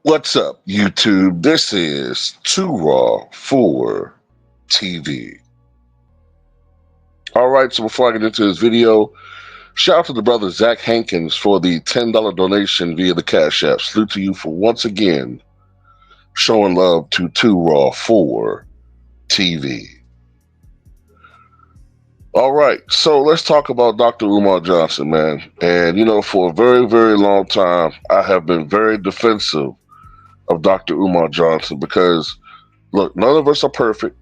What's up, YouTube? This is Too Raw for TV. All right, so before I get into this video, shout out to the brother Zach Hankins for the $10 donation via the Cash App. Salute to you for once again showing love to Too Raw for TV. All right, so let's talk about Dr. Umar Johnson, man. And for a very, very long time, I have been very defensive of Dr. Umar Johnson because, look, none of us are perfect.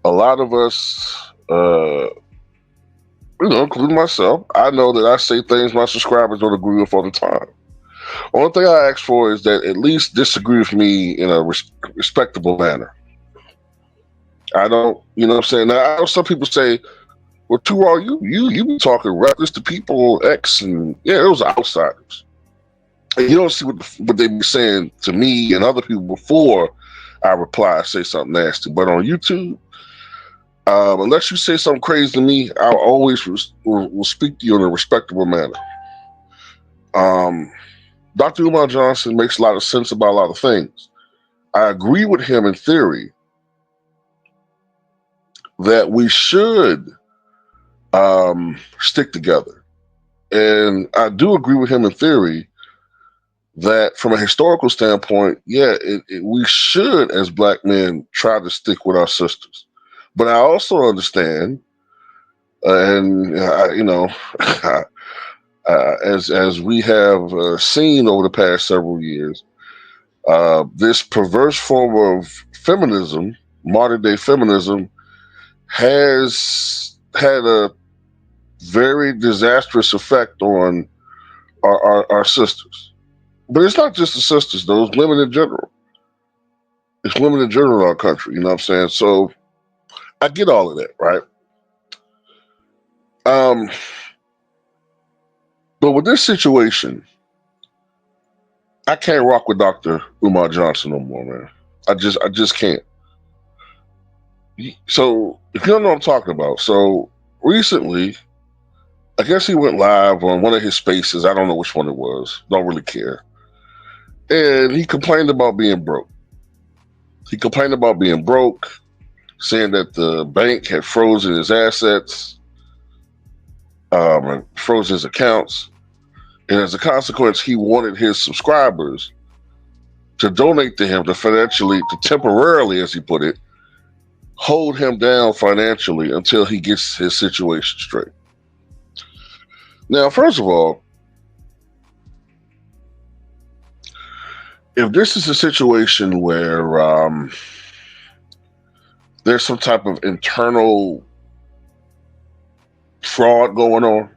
A lot of us, including myself, I know that I say things my subscribers don't agree with all the time. Only thing I ask for is that at least disagree with me in a respectable manner. I don't, what I'm saying? Now, I know some people say, well, Too Raw, you be talking reckless to people, X, and yeah, those are outsiders. And you don't see what they be saying to me and other people before I reply, say something nasty. But on YouTube, unless you say something crazy to me, I'll always will speak to you in a respectable manner. Dr. Umar Johnson makes a lot of sense about a lot of things. I agree with him in theory that we should stick together. And I do agree with him in theory that from a historical standpoint, yeah, we should, as black men, try to stick with our sisters. But I also understand, as we have seen over the past several years, this perverse form of feminism, modern day feminism, has had a very disastrous effect on our sisters. But it's not just the sisters, though. It's women in general. It's women in general in our country. You know what I'm saying? So I get all of that, right? But with this situation, I can't rock with Dr. Umar Johnson no more, man. I just can't. So if you don't know what I'm talking about, so recently, I guess he went live on one of his spaces. I don't know which one it was. Don't really care. And he complained about being broke. He complained about being broke, saying that the bank had frozen his assets, and frozen his accounts. And as a consequence, he wanted his subscribers to donate to him to financially, to temporarily, as he put it, hold him down financially until he gets his situation straight. Now, first of all, if this is a situation where there's some type of internal fraud going on,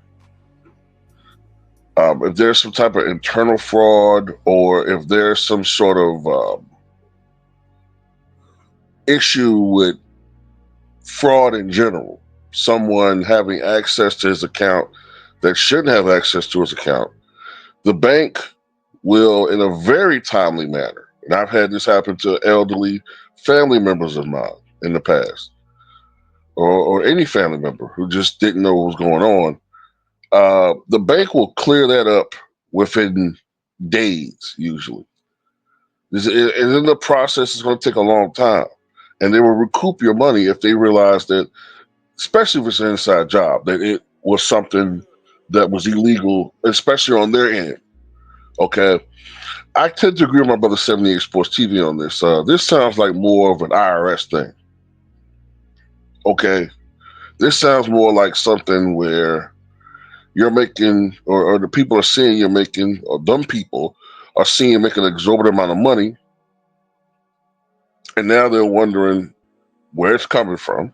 if there's some type of internal fraud, or if there's some sort of issue with fraud in general, someone having access to his account that shouldn't have access to his account, the bank will, in a very timely manner, and I've had this happen to elderly family members of mine in the past, or any family member who just didn't know what was going on, the bank will clear that up within days, usually. And then the process is going to take a long time. And they will recoup your money if they realize that, especially if it's an inside job, that it was something that was illegal, especially on their end. Okay. I tend to agree with my brother 78 Sports TV on this. This sounds like more of an IRS thing. Okay. This sounds more like something where you're making, or the people are seeing you're making, or dumb people are seeing you making an exorbitant amount of money, And now they're wondering where it's coming from.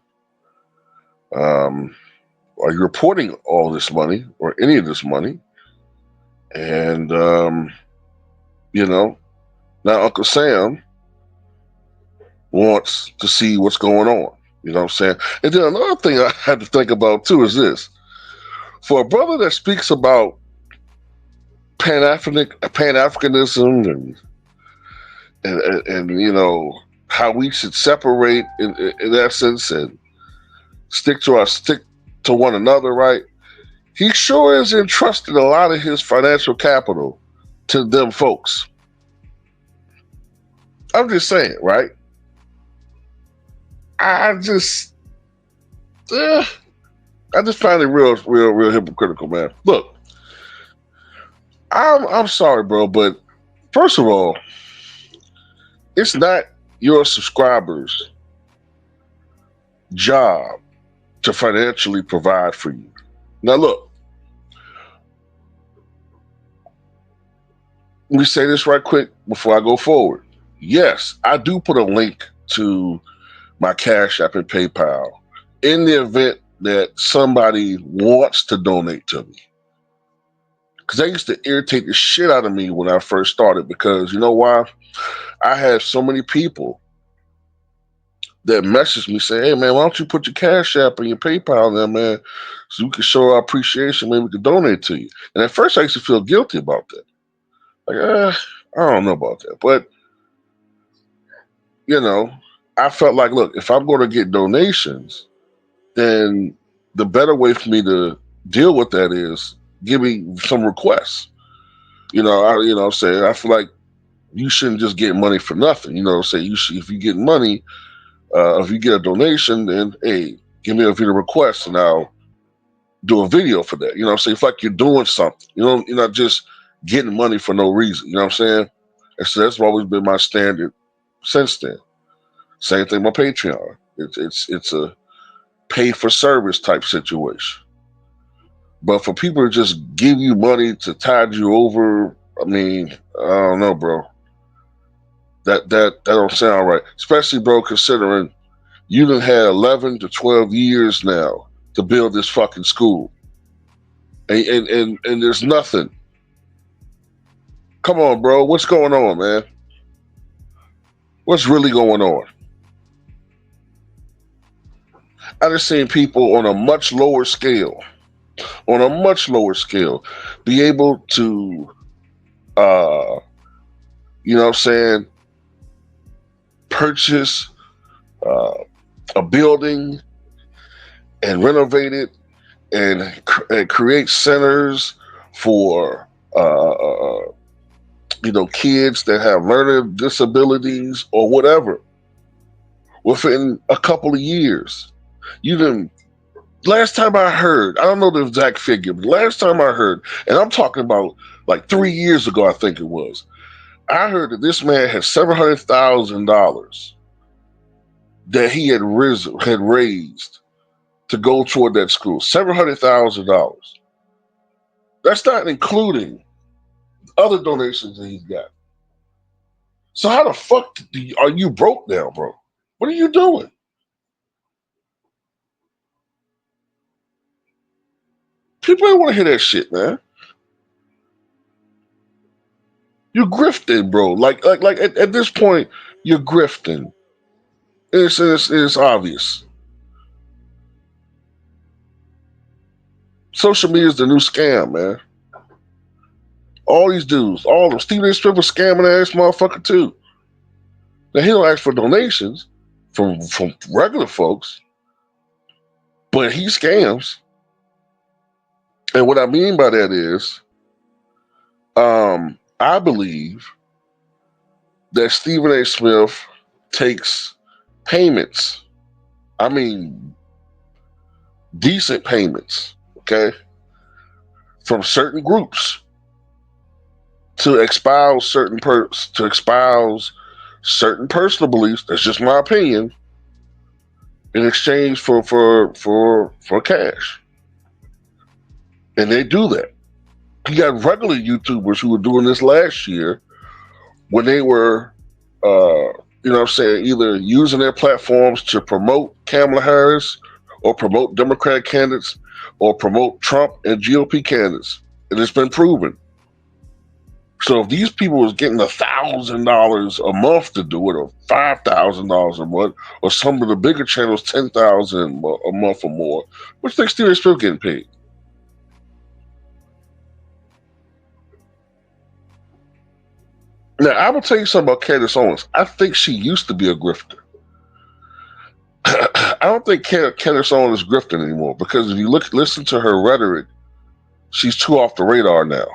Um, are you reporting all this money or any of this money? And you know, now Uncle Sam wants to see what's going on. You know what I'm saying? And then another thing I had to think about too is this: for a brother that speaks about Pan Africanism and you know how we should separate in essence and stick to one another, right? He sure is entrusted a lot of his financial capital to them folks. I'm just saying, right? I just, uh, I just find it real hypocritical, man. Look, I'm sorry, bro, but first of all, it's not your subscribers' job to financially provide for you. Now, look, let me say this right quick before I go forward. Yes, I do put a link to my Cash App and PayPal in the event that somebody wants to donate to me. Because that used to irritate the shit out of me when I first started. Because you know why? I had so many people that messaged me saying, "Hey man, why don't you put your Cash App and your PayPal in there, man, so we can show our appreciation. Maybe we can donate to you." And at first, I used to feel guilty about that. Like, I don't know about that, but you know, I felt like, look, if I'm going to get donations, then the better way for me to deal with that is give me some requests. You know what I'm saying? I feel like you shouldn't just get money for nothing. You know what I'm saying? You should, if you get money, if you get a donation, then hey, give me a video request and I'll do a video for that. You know what I'm saying? It's like you're doing something. You know, you're not just getting money for no reason. You know what I'm saying? And so that's always been my standard since then. Same thing with Patreon. It's a pay for service type situation. But for people to just give you money to tide you over, I mean, I don't know, bro. That don't sound right. Especially, bro, considering you done had 11 to 12 years now to build this fucking school, and there's nothing. Come on, bro. What's going on, man? What's really going on? I just seen people on a much lower scale, be able to, uh, you know what I'm saying, purchase uh, a building and renovate it and create centers for, you know, kids that have learning disabilities or whatever within a couple of years. You didn't. Last time I heard, I don't know the exact figure, but last time I heard, and I'm talking about like 3 years ago, I think it was. I heard that this man had $700,000 that he had raised to go toward that school. $700,000. That's not including other donations that he's got. So how the fuck are you broke now, bro? What are you doing? People ain't want to hear that shit, man. You're grifting, bro. Like at this point, you're grifting. It's obvious. Social media is the new scam, man. All these dudes, all of them. Stephen A. Smith was scamming ass motherfucker too. Now he don't ask for donations from regular folks, but he scams. And what I mean by that is, I believe that Stephen A. Smith takes payments. I mean, decent payments, okay, from certain groups to espouse certain personal beliefs. That's just my opinion. In exchange for cash, and they do that. You got regular YouTubers who were doing this last year when they were You know what I'm saying? Either using their platforms to promote Kamala Harris or promote Democratic candidates or promote Trump and GOP candidates. And it's been proven. So if these people was getting $1,000 a month to do it, or $5,000 a month, or some of the bigger channels $10,000 a month or more, which they still getting paid. Now I will tell you something about Candace Owens. I think she used to be a grifter. I don't think Candace Owens is grifting anymore because if you listen to her rhetoric, she's too off the radar now.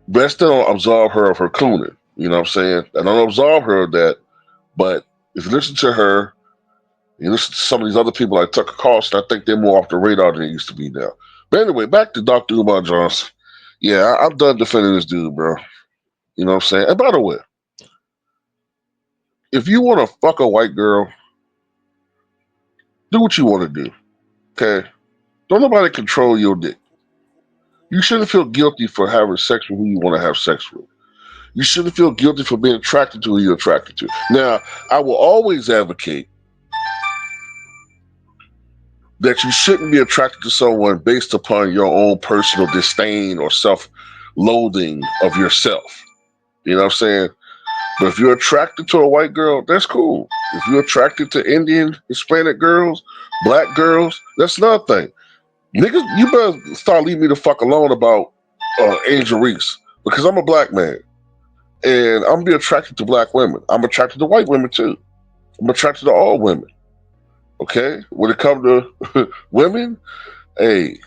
But I still don't absolve her of her cooning. You know what I'm saying? I don't absolve her of that. But if you listen to her, you listen to some of these other people like Tucker Carlson, I think they're more off the radar than they used to be now. But anyway, back to Dr. Umar Johnson. Yeah, I'm done defending this dude, bro. You know what I'm saying? And by the way, if you want to fuck a white girl, do what you want to do. Okay? Don't nobody control your dick. You shouldn't feel guilty for having sex with who you want to have sex with. You shouldn't feel guilty for being attracted to who you're attracted to. Now, I will always advocate that you shouldn't be attracted to someone based upon your own personal disdain or self-loathing of yourself. You know what I'm saying? But if you're attracted to a white girl, that's cool. If you're attracted to Indian, Hispanic girls, black girls, that's another thing. Niggas, you better start leaving me the fuck alone about Angel Reese because I'm a black man and I'm be attracted to black women. I'm attracted to white women too. I'm attracted to all women. Okay, when it comes to women, hey,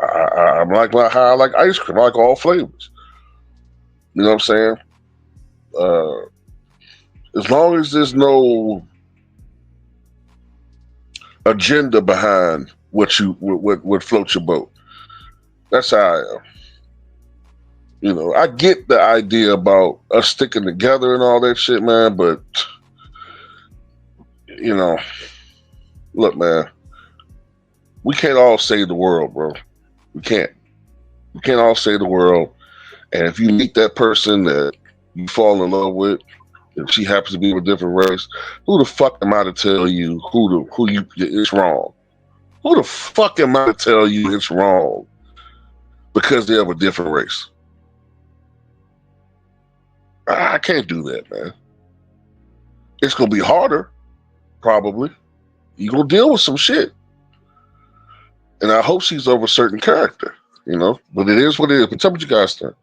I'm like how I like ice cream. I like all flavors. You know what I'm saying? Uh, as long as there's no agenda behind what floats your boat, that's how I am. You know, I get the idea about us sticking together and all that shit, man. But you know, look, man, we can't all save the world, bro. We can't. We can't all save the world. And if you meet that person that you fall in love with, and she happens to be of a different race, who the fuck am I to tell you who you it's wrong? Who the fuck am I to tell you it's wrong because they're of a different race? I can't do that, man. It's gonna be harder, probably. You're gonna deal with some shit. And I hope she's of a certain character, you know. But it is what it is. But tell me what you guys think.